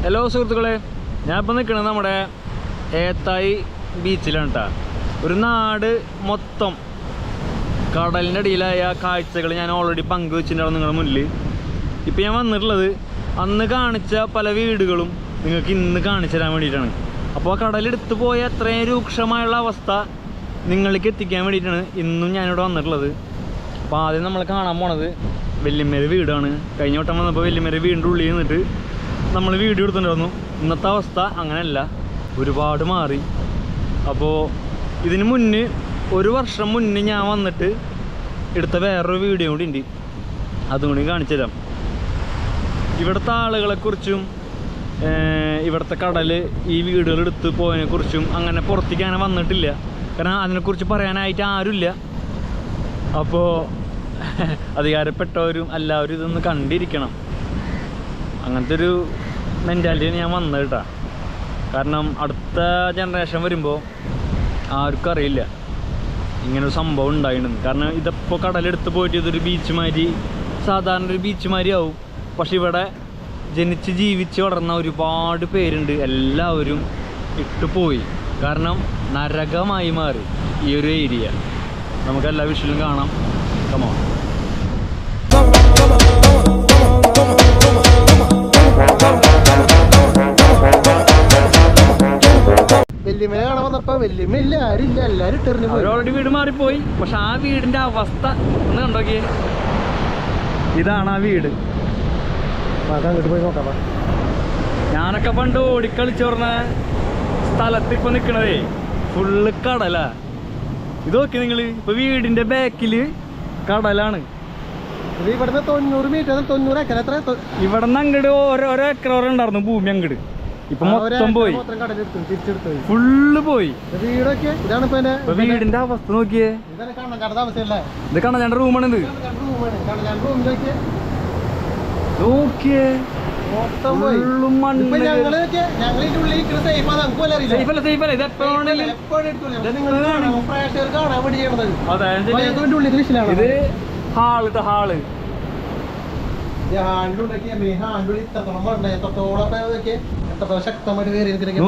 Hello സുഹൃത്തുക്കളെ, ഞാനിപ്പോൾ നിൽക്കുന്നത് നമ്മുടെ ഏത്തായി ബീച്ചിലാണ് കേട്ടോ. ഒരു നാട് മൊത്തം കടലിൻ്റെ അടിയിലായ കാഴ്ചകൾ ഞാൻ ഓൾറെഡി പങ്കുവെച്ചിട്ടുണ്ടാവും നിങ്ങളുടെ മുന്നിൽ. ഇപ്പോൾ ഞാൻ വന്നിട്ടുള്ളത് അന്ന് കാണിച്ച പല വീടുകളും നിങ്ങൾക്ക് ഇന്ന് കാണിച്ചു തരാൻ വേണ്ടിയിട്ടാണ്. അപ്പോൾ ആ കടലെടുത്ത് പോയ അത്രയും രൂക്ഷമായുള്ള അവസ്ഥ നിങ്ങളിലേക്ക് എത്തിക്കാൻ വേണ്ടിയിട്ടാണ് ഇന്നും ഞാനിവിടെ വന്നിട്ടുള്ളത്. അപ്പോൾ ആദ്യം നമ്മൾ കാണാൻ പോണത് വല്യമ്മേരെ വീടാണ്. കഴിഞ്ഞ വട്ടം വന്നപ്പോൾ വല്യമ്മേരെ വീടിൻ്റെ ഉള്ളിൽ നിന്നിട്ട് നമ്മൾ വീഡിയോ എടുത്തിട്ടുണ്ടായിരുന്നു. ഇന്നത്തെ അവസ്ഥ അങ്ങനെയല്ല, ഒരുപാട് മാറി. അപ്പോൾ ഇതിന് മുന്നേ ഒരു വർഷം മുന്നേ ഞാൻ വന്നിട്ട് എടുത്ത വേറൊരു വീഡിയോ കൂടി ഉണ്ട്, അതും കൂടി കാണിച്ചു തരാം. ഇവിടുത്തെ ആളുകളെക്കുറിച്ചും ഇവിടുത്തെ കടൽ ഈ വീടുകൾ എടുത്ത് പോയതിനെക്കുറിച്ചും അങ്ങനെ പുറത്തേക്ക് അങ്ങനെ വന്നിട്ടില്ല, കാരണം അതിനെക്കുറിച്ച് പറയാനായിട്ട് ആരുമില്ല. അപ്പോൾ അധികാരപ്പെട്ടവരും എല്ലാവരും ഇതൊന്ന് കണ്ടിരിക്കണം, അങ്ങനത്തെ ഒരു മെൻറ്റാലിറ്റിയാണ് ഞാൻ വന്നത് കേട്ടോ. കാരണം അടുത്ത ജനറേഷൻ വരുമ്പോൾ ആർക്കും അറിയില്ല ഇങ്ങനൊരു സംഭവം ഉണ്ടായിരുന്നു. കാരണം ഇതിപ്പോൾ കടലെടുത്ത് പോയിട്ട് ഇതൊരു ബീച്ച് മാതിരി, സാധാരണ ഒരു ബീച്ച് മാതിരി ആവും. പക്ഷെ ഇവിടെ ജനിച്ച് ജീവിച്ച് വളർന്ന ഒരുപാട് പേരുണ്ട്, എല്ലാവരും ഇട്ടുപോയി. കാരണം നരകമായി മാറി ഈ ഒരു ഏരിയ. നമുക്ക് എല്ലാ വിഷയിലും കാണാം. കമോ ഓൾറെഡി വീട് മാറിപ്പോയി. പക്ഷെ ആ വീടിന്റെ അവസ്ഥ ഒന്ന് കണ്ടോക്കിയേ. ഇതാണ് ആ വീട്. അങ്ങോട്ട് പോയി നോക്കാം. ഞാനൊക്കെ പണ്ട് ഓടിക്കളിച്ചു പറഞ്ഞ സ്ഥലത്ത് ഇപ്പൊ നിക്കണതേ ഫുള്ള് കടലാ. ഇത് നോക്കി നിങ്ങള്, ഇപ്പൊ വീടിന്റെ ബാക്കില് കടലാണ്. ഇവിടുന്ന് 90 മീറ്റർ 90 ഏക്കർ എത്ര? ഇവിടെ നിന്ന് അങ്ങോട്ട് ഓരോ ഏക്കർ ഉണ്ടായിരുന്നു ഭൂമി അങ്ങോട്ട്. ഇപ്പൊ മൊത്തം പോയി, ഫുള്ള് പോയി. വീടൊക്കെ ഇതാണ് ഇപ്പൊ വീടിന്റെ അവസ്ഥ നോക്കിയേ. ഇത് കണ്ണഞ്ഞാന്റെ റൂമാണിത്. നോക്കിയേ ഇത് ഹാള് ഹാള്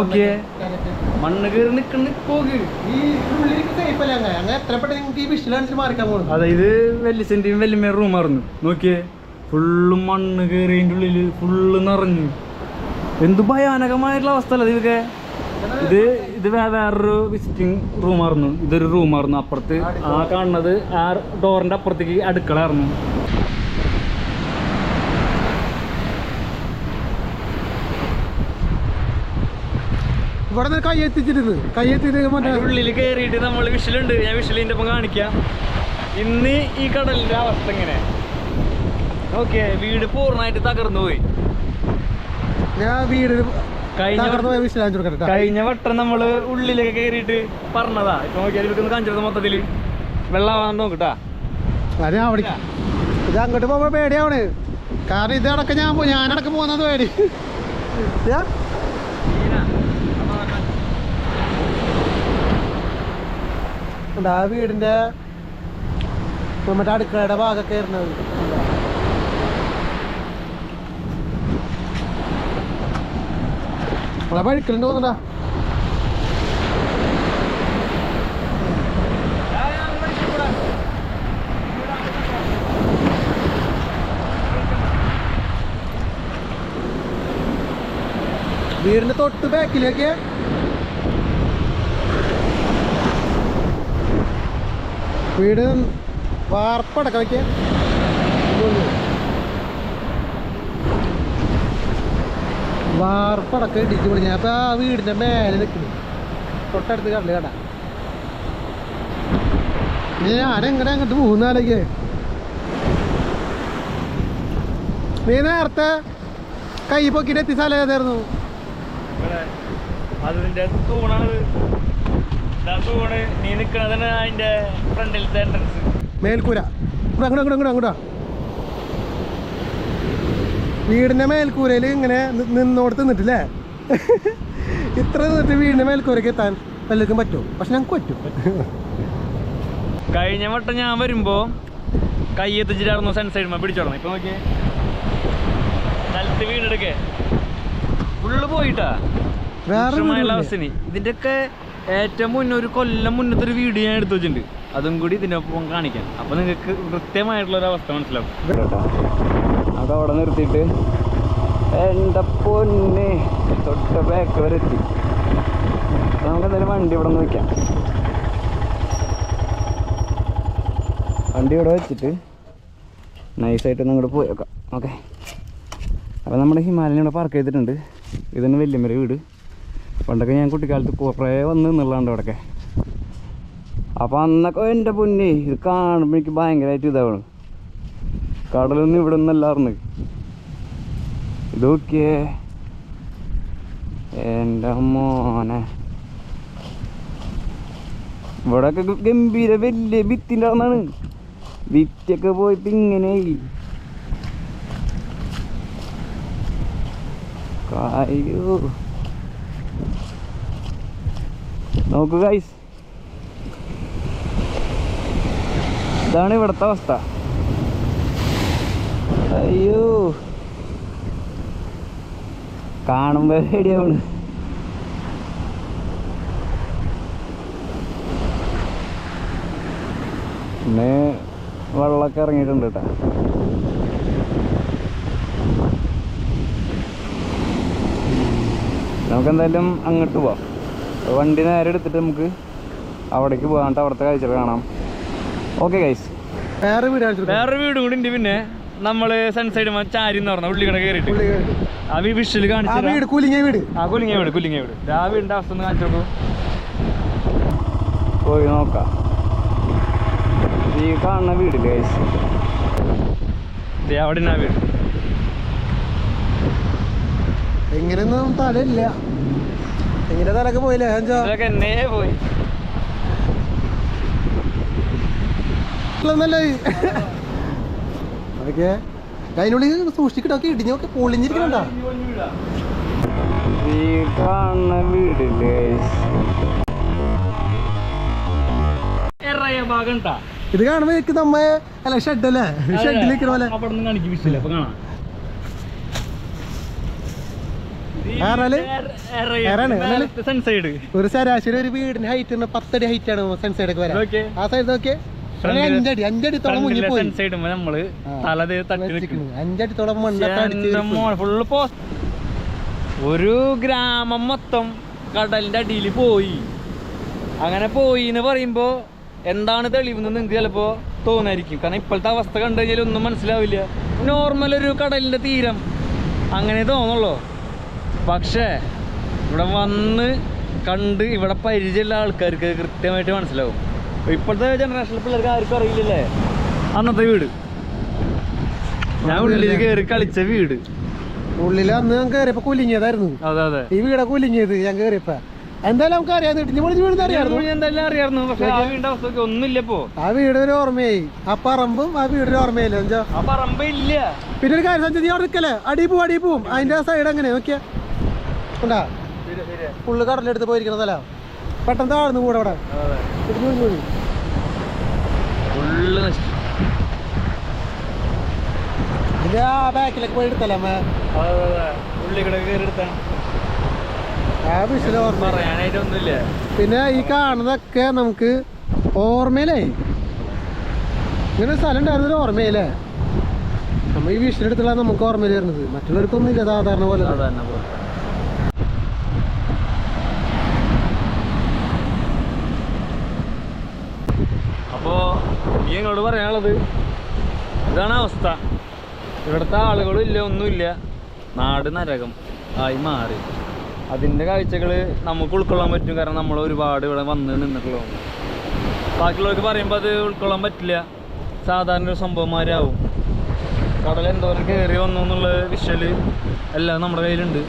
നോക്കിയേ, മണ്ണ് കയറി നിക്കണ പോകെ. അതെ, ഇത് വെല്ലിച്ചെന്റെയും വെല്ലിമേരുടെ റൂമായിരുന്നു. നോക്കിയേ, ഫുള്ള് മണ്ണ് കയറിയതിൻ്റെ ഉള്ളില് ഫുള്ള് നിറഞ്ഞു. എന്ത് ഭയാനകമായിട്ടുള്ള അവസ്ഥ അല്ല ഇതൊക്കെ. ഇത് വേറൊരു വിസിറ്റിംഗ് റൂമായിരുന്നു, ഇതൊരു റൂമായിരുന്നു. അപ്പുറത്ത് ആ കാണുന്നത് ആ ഡോറിന്റെ അപ്പുറത്തേക്ക് അടുക്കളയായിരുന്നു. ഇവിടെ കയ്യെത്തിച്ചിരുന്നു, ഉള്ളിൽ കയറിയിട്ട് നമ്മൾ വിഷലുണ്ട്. ഞാൻ വിഷലിന്റെ ഒപ്പം കാണിക്കാം. ഇന്ന് ഈ കടലിന്റെ അവസ്ഥ ഇങ്ങനെ. ഓക്കെ, വീട് പൂർണ്ണമായിട്ട് തകർന്നു പോയി. കഴിഞ്ഞ വട്ടം നമ്മള് ഉള്ളിലൊക്കെ കയറിയിട്ട് പറഞ്ഞതാ. ഇപ്പൊ നോക്കിയാൽ ഇവർക്കൊന്ന് കാണിച്ചത് മൊത്തത്തില് വെള്ളം നോക്കട്ടാ. ഇത് അങ്ങോട്ട് പോകുമ്പോ പേടിയാവണ്, കാരണം ഇതടക്കം ഞാനടക്കം പോകുന്നത് പേടി. ആ വീടിന്റെ മറ്റേ അടുക്കളയുടെ ഭാഗമൊക്കെ ആയിരുന്നത്. നമ്മളെ പഴിക്കലുണ്ട് തോന്നണ്ടാ. വീടിന്റെ തൊട്ട് ബാക്കിലേക്ക് വീട് വാർപ്പടക്കം വയ്ക്കുക. വാർപ്പടക്കം ഇടിച്ചു പൊളിഞ്ഞ. അപ്പൊ ആ വീടിന്റെ മേലെ നിൽക്കുന്നു, തൊട്ടടുത്ത് കടല് കട. ഞാനെങ്ങനെ അങ്ങോട്ട് പോകുന്നാലേക്ക്. നീ നേരത്തെ കൈ പൊക്കിട്ട് എത്തിയ സ്ഥലം ഏതായിരുന്നു? അതിന്റെ തൂണാണ്. നീ നിക്കണതാണ് അതിന്റെ ഫ്രണ്ടിലത്തെ എൻട്രൻസ്, മേൽക്കൂര. അങ്ങോട്ടാ വീടിന്റെ മേൽക്കൂരയിൽ ഇങ്ങനെ നിന്നോടത്ത് നിന്നിട്ടില്ലേ? ഇത്ര നിന്നിട്ട് വീടിന്റെ മേൽക്കൂരക്ക് എത്താൻ പലർക്കും പറ്റുമോ? പക്ഷെ ഞങ്ങൾക്ക് പറ്റും. കഴിഞ്ഞ വട്ടം ഞാൻ വരുമ്പോ കൈ എത്തിച്ചിട്ടായിരുന്നു സൺസൈഡ് പിടിച്ചോളണം. ഇപ്പൊ നോക്കിയേ, നിലത്ത് വീടെടുക്കേ ഫുള്ള് പോയിട്ടാ. വേറെ അവസ്ഥ. ഇതിന്റെയൊക്കെ ഏറ്റവും മുന്നേ ഒരു കൊല്ലം മുന്നത്തെ ഒരു വീഡിയോ ഞാൻ എടുത്തു വെച്ചിട്ടുണ്ട്. അതും കൂടി ഇതിനൊപ്പം കാണിക്കാം. അപ്പൊ നിങ്ങൾക്ക് കൃത്യമായിട്ടുള്ള ഒരു അവസ്ഥ മനസ്സിലാവും. അത് അവിടെ നിർത്തിയിട്ട് എന്റെ പൊന്നെ തൊട്ട ബാക്ക് വരെ എത്തി. നമുക്ക് എന്തായാലും വണ്ടി ഇവിടെ നിന്ന് വെക്കാം. വണ്ടി ഇവിടെ വെച്ചിട്ട് നൈസായിട്ട് ഒന്ന് ഇങ്ങോട്ട് പോയി വെക്കാം. ഓക്കെ, അപ്പോൾ നമ്മുടെ ഹിമാലയൻ ഇവിടെ പാർക്ക് ചെയ്തിട്ടുണ്ട്. ഇതന്നെ വല്യമ്മയുടെ വീട്. പണ്ടൊക്കെ ഞാൻ കുട്ടിക്കാലത്ത് കുറേ വന്ന് നിന്നുള്ളതാണ് ഇവിടെയൊക്കെ. അപ്പോൾ അന്നൊക്കെ എൻ്റെ പൊന്നെ ഇത് കാണുമ്പോൾ എനിക്ക് ഭയങ്കരമായിട്ട് ഇതാവണ്. കടലൊന്നും ഇവിടെ ഒന്നല്ലായിരുന്നു. ഇതൊക്കെ എൻ്റെ മോനെ ഇവിടെയൊക്കെ ഗംഭീര വലിയ ഭിത്തിൻ്റെ അന്നാണ്. ഭിത്തിയൊക്കെ പോയിട്ട് ഇങ്ങനെ അയ്യോ നോക്കൂ ഗൈസ്, ഇതാണ് ഇവിടുത്തെ അവസ്ഥ. അയ്യോ കാണുമ്പോ പേടിയാവണ്. പിന്നെ വെള്ളമൊക്കെ ഇറങ്ങിയിട്ടുണ്ട് കേട്ടോ. നമുക്കെന്തായാലും അങ്ങോട്ട് പോവാം. വണ്ടി നേരെ എടുത്തിട്ട് നമുക്ക് അവിടേക്ക് പോകാണ്ട് അവിടുത്തെ കാഴ്ചകൾ കാണാം. ഓക്കെ ഗൈസ്, വേറൊരു വീട് കൂടി ഉണ്ട്. പിന്നെ നമ്മള് സൺസൈഡ് ചാരി എന്ന് പറഞ്ഞ ഉള്ളിക്കട കയറിയിട്ട് ആ വിഷല് കാണിച്ചു. കുലിങ്ങ വീട് ആ വീടിന്റെ അവസ്ഥ ഒന്ന് കാണിച്ചു നോക്കൂ. പോയി നോക്കാം. ഈ കാണുന്ന വീടില്ല ഗൈസ്, അവിടെ ആ വീട്. എങ്ങനെയൊന്നും തലയില്ല. എങ്ങനെ തലൊക്കെ പോയില്ലേ? എന്നേ പോയി. അതൊക്കെ അതിനുള്ളിൽ സൂക്ഷിച്ചിട്ടൊക്കെ ഇടിഞ്ഞൊക്കെ പൊളിഞ്ഞിരിക്കണ. ഈ കാണുന്ന വീടില്ലേ ഇത് കാണുമ്പോ എനിക്ക് നമ്മ അല്ല ഷെഡല്ലേ, ഷെഡിലിരിക്കണ പോലെ. ഒരു ശരാശരി ഒരു വീടിന്റെ ഹൈറ്റ് 10 അടി ഹൈറ്റ് ആണ് സൺസൈഡ് ഒക്കെ വരാൻ. ആ സൈഡ് നോക്കിയേ 5 അടി 5 അടിത്തോളം മുന്നിൽ പോയി. 5 അടിത്തോളം മണ്ണ. ഒരു ഗ്രാമം മൊത്തം കടലിന്റെ അടിയിൽ പോയി. അങ്ങനെ പോയി എന്ന് പറയുമ്പോ എന്താണ് തെളിവെന്ന് നിങ്ങൾക്ക് ചിലപ്പോ തോന്നായിരിക്കും. കാരണം ഇപ്പോഴത്തെ അവസ്ഥ കണ്ടു കഴിഞ്ഞാൽ ഒന്നും മനസ്സിലാവില്ല. നോർമൽ ഒരു കടലിന്റെ തീരം അങ്ങനെ തോന്നുള്ളൂ. പക്ഷേ ഇവിടെ വന്ന് കണ്ട് ഇവിടെ പരിചയമുള്ള ആൾക്കാർക്ക് കൃത്യമായിട്ട് മനസ്സിലാവും. ഇപ്പോഴത്തെ ജനറേഷനിൽ പിള്ളേർക്ക് ആർക്കും അറിയില്ലല്ലേ അന്നത്തെ വീട്. ഞാൻ ഉള്ളിൽ കയറി കളിച്ച വീട്. ഉള്ളില് അന്ന് ഞാൻ കയറിയപ്പോ കുലിങ്ങിയതായിരുന്നു. അതെ അതെ, ഈ വീടാ കുലിങ്ങിയത് ഞാൻ കയറിയപ്പോ. എന്തായാലും നമുക്ക് അറിയാം, എന്തായാലും അറിയായിരുന്നു. പക്ഷെ ആ വീടിന്റെ അവസ്ഥ ഒന്നുമില്ലപ്പോ. ആ വീട് ഒരു ഓർമ്മയായി. ആ പറമ്പും ആ വീടിന് ഓർമ്മയില്ല. ആ പറമ്പ് ഇല്ല. പിന്നെ ഒരു കാര്യം സഞ്ചി അവിടെ നിൽക്കല്ലേ, അടി പോവും. അതിന്റെ ആ സൈഡ് എങ്ങനെ നോക്കിയാ ഉണ്ടാ ഫുള്ള് കടലെടുത്ത് പോയിരിക്കണ സ്ഥല. പെട്ടെന്ന് താഴ്ന്നു കൂടെ അവിടെ ഇതിന്റെ ആ ബാക്കിലൊക്കെ പോയി എടുത്തല്ലേ ആ വിഷയം ഓർമ്മ. പിന്നെ ഈ കാണുന്നതൊക്കെ നമുക്ക് ഓർമ്മയിലേ. ഇങ്ങനെ സ്ഥലം ഉണ്ടായിരുന്നൊരു ഓർമ്മയില്ലേ. നമ്മ ഈ വിഷയെടുത്തുള്ള നമുക്ക് ഓർമ്മയിൽ വരുന്നത്. മറ്റുള്ളവർക്കൊന്നും ഇല്ല സാധാരണ പോലെ. അപ്പോ ഈ എന്നോട് പറയാനുള്ളത് ഇതാണ് അവസ്ഥ. ഇവിടുത്തെ ആളുകളും ഇല്ല, ഒന്നുമില്ല. നാട് നരകം ആയി മാറി. അതിൻ്റെ കാഴ്ചകൾ നമുക്ക് ഉൾക്കൊള്ളാൻ പറ്റും. കാരണം നമ്മൾ ഒരുപാട് ഇവിടെ വന്ന് നിന്നിട്ടുള്ളതാണ്. ബാക്കിയുള്ളവർക്ക് പറയുമ്പോൾ അത് ഉൾക്കൊള്ളാൻ പറ്റില്ല. സാധാരണ ഒരു സംഭവന്മാരാവും. കടൽ എന്തോരം കയറി വന്നു എന്നുള്ള വിഷ്വല് എല്ലാം നമ്മുടെ കയ്യിലുണ്ട്.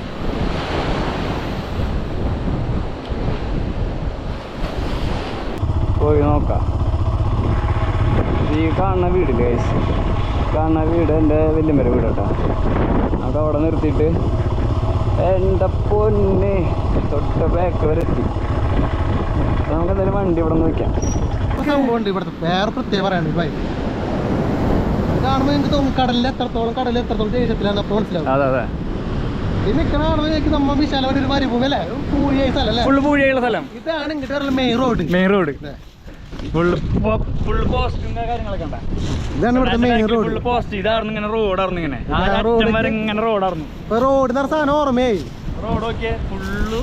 പോയി നോക്കാം. ഈ കാണുന്ന വീടില്ലേ, കാണുന്ന വീട് എൻ്റെ വല്യമ്മയുടെ വീട് കേട്ടോ. നമുക്ക് അവിടെ നിർത്തിയിട്ട് എൻ്റെ പൊന്നെ തൊട്ട ബാക്ക് വരെ എത്തി. നമുക്ക് എന്തായാലും വണ്ടി ഇവിടെ നിന്ന് വയ്ക്കാം. സംഭവമുണ്ട് ഇവിടുത്തെ വേറെ പ്രത്യേകം പറയാനുണ്ട്. ബൈ കാണുമ്പോൾ എനിക്ക് തോന്നും കടലിൽ എത്രത്തോളം ദേശത്തിലാണ് അപ്പോൾ മനസ്സിലാവും. അതെ അതെ, ഈ നിക്കണ കാണുമ്പോഴേക്ക് നമ്മ വിശാലമായിട്ട് ഒരു മരുഭൂമി അല്ലേ, പൂഴിയായ സ്ഥലം അല്ലേ? ഫുള്ള് പൂഴിയുള്ള സ്ഥലം. ഇതാണ് ഇങ്ങോട്ട് വരല മെയിൻ റോഡ്. ഫുള്ള് പോസ്റ്റിന്റെ കാര്യങ്ങളൊക്കെ ഉണ്ടാ. ഇതാണ് ഇവിടുത്തെ മെയിൻ റോഡ്. ഫുള്ള് പോസ്റ്റ് ഇതായിരുന്നു, ഇങ്ങനെ റോഡായിരുന്നു, ഇങ്ങനെ അറ്റം വരെ ഇങ്ങനെ റോഡായിരുന്നു. റോഡ് നിറ സാധനം ഓർമ്മയായി. റോഡ് നോക്കിയേ, ഫുള്ള്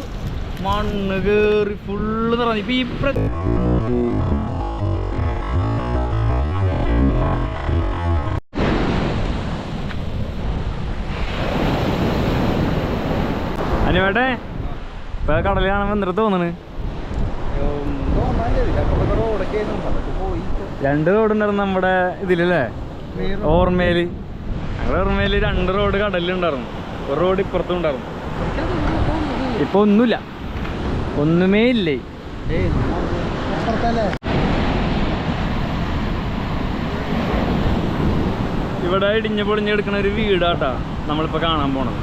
മണ്ണ് കേറി ഫുള്ള് നിറഞ്ഞു. ഇപ്പൊ ഈ അനുവേട്ടെ ഇപ്പൊ കടല് കാണുമ്പോ എന്തൊക്കെ തോന്നണ്? 2 റോഡ് ഉണ്ടായിരുന്നു നമ്മുടെ ഇതിലല്ലേ, ഓർമ്മയില്. ഞങ്ങളുടെ ഓർമ്മയില് 2 റോഡ് കടലിലുണ്ടായിരുന്നു, ഒരു റോഡ് ഇപ്പുറത്തും ഉണ്ടായിരുന്നു. ഇപ്പൊ ഒന്നുമില്ല, ഒന്നുമേ ഇല്ലേ. ഇവിടെ ഇടിഞ്ഞു പൊളിഞ്ഞെടുക്കണ ഒരു വീടാട്ടാ നമ്മളിപ്പോ കാണാൻ പോണത്.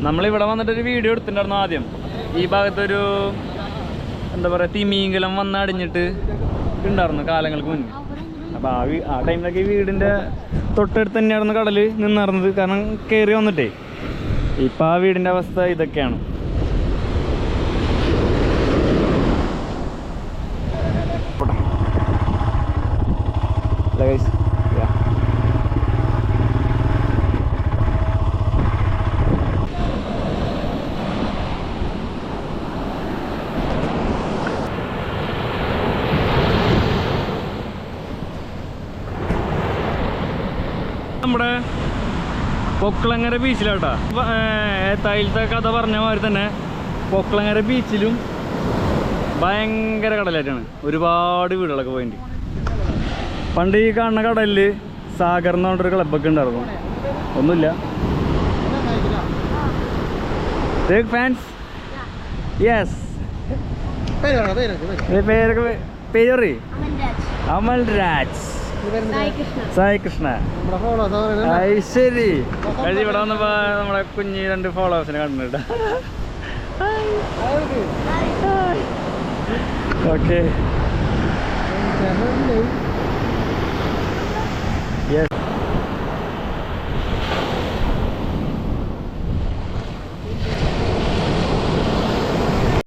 നമ്മളിവിടെ വന്നിട്ടൊരു വീഡിയോ എടുത്തിട്ടുണ്ടായിരുന്നു ആദ്യം. ഈ ഭാഗത്തൊരു എന്താ പറയുക, തിമീങ്കലം വന്ന് അടിഞ്ഞിട്ട് ഉണ്ടായിരുന്നു കാലങ്ങൾക്ക് മുന്നേ. അപ്പോൾ ആ ടൈമിലൊക്കെ ഈ വീടിൻ്റെ തൊട്ടടുത്ത് തന്നെയായിരുന്നു കടൽ നിന്നിരുന്നത്, കാരണം കയറി വന്നിട്ടേ. ഇപ്പം ആ വീടിൻ്റെ അവസ്ഥ ഇതൊക്കെയാണ്. നമ്മുടെ പൊക്കളങ്ങര ബീച്ചിലാട്ടാ. ഏത്തായിലത്തെ കഥ പറഞ്ഞ മാതിരി തന്നെ പൊക്കളങ്ങര ബീച്ചിലും ഭയങ്കര കടലായിട്ടാണ്. ഒരുപാട് വീടുകളൊക്കെ പോയിട്ട്. പണ്ട് ഈ കാണുന്ന കടലിൽ സാഗർ എന്ന് പറഞ്ഞൊരു ക്ലബ്ബൊക്കെ ഉണ്ടായിരുന്നു. ഒന്നുമില്ല. Fans yes. പേര് അമൽ രാജ്, സായി കൃഷ്ണ. ശരി, ഇവിടെ വന്നപ്പോ നമ്മളെ കുഞ്ഞി 2 ഫോളോവേഴ്സിനെ കണ്ടിട്ട്. Okay yes.